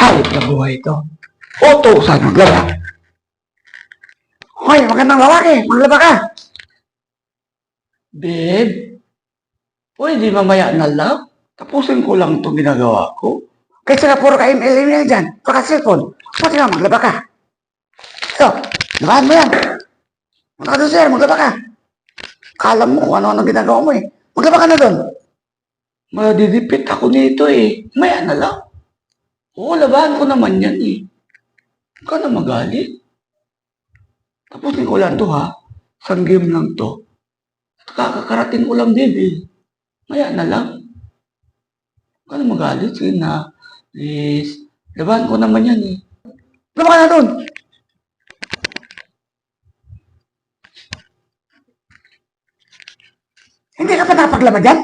Hayop na buhay ito. Utusan maglaba. Hoy, magandang lalaki, maglaba ka. Babe, pwede mamaya na lang. Tapusin ko lang itong ginagawa ko. Kaysa na puro ka email dyan, baka cellphone. Pwede na maglaba ka. Ito, labahan mo yan. Magka doon sir, maglaba ka. Kala mo kung ano-ano ginagawa mo eh. Maglaba ka na doon. Madidipit ako nito eh. Maya na lang. Oo, labahan ko naman yan eh. Huwag ka na magalit. Tapusin ko lang to ha. Isang game lang to. Kakakarating ko lang din eh. Maya na lang. Huwag ka na magalit. Sige na. Please. Labahan ko naman yan eh. Laba ka na doon. Hindi ka pa napaglaba dyan?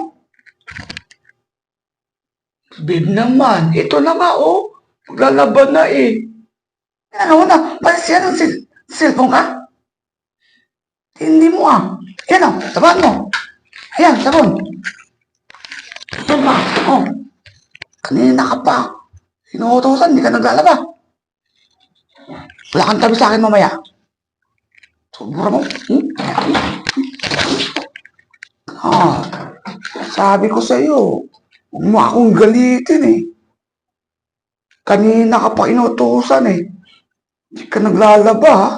Babe naman, ito na nga oh. Maglalaban na eh. Ano na, balis yan ang cellphone ka? Hindi mo ah. Yan oh, sabahan mo. Ayan, sabon. Yan ba? Oh. Kanina ka pa. Inuutosan, hindi ka naglalaba. Wala kang tabi sa akin mamaya. Sobra mo. Ah, sabi ko sa iyo, huwag mo akong galitin eh. Kanina ka pa inutusan eh. Hindi ka naglalaba ha.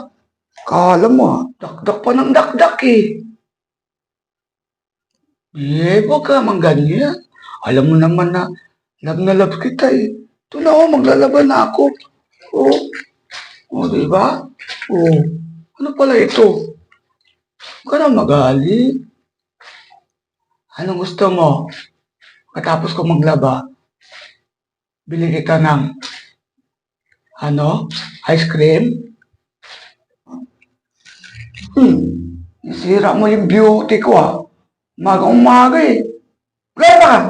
Kala mo ha, dakdak pa ng dakdak eh. Huwag ka naman ganyan. Alam mo naman na love kita eh. Ito na oh, maglalaba na ako. Oh, oh diba? Oh, ano pala ito? Huwag ka na magalit. Anong gusto mo? Katapos ko maglaba, bili kita ng ice cream? Nasira mo yung beauty ko ha. Umaga eh. Glaba ka!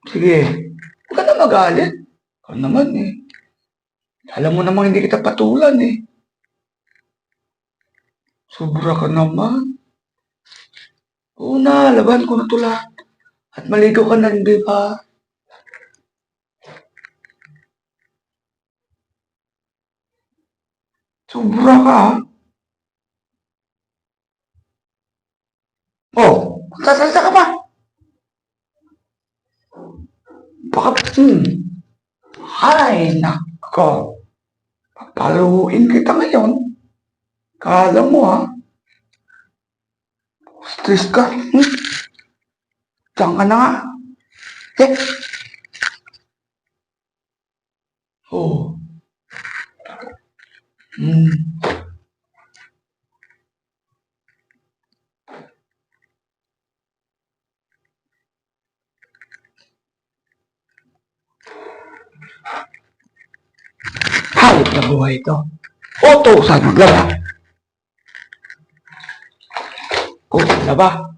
Sige, huwag ka na magalit. Ikaw naman eh. Alam mo namang hindi kita patulan eh. Sobra ka naman. Oo na, laban ko na ito lahat. At maligo ka na, di ba? Sobra ka, ha? Oh, magsasalita ka pa. Baka, Ay, nako. Papaluin kita ngayon. Kala mo, ha? Stress ka. Diyan ka na nga. Eh. Oh. Hayop na buhay ito. Utusan maglaba. Oh, laba.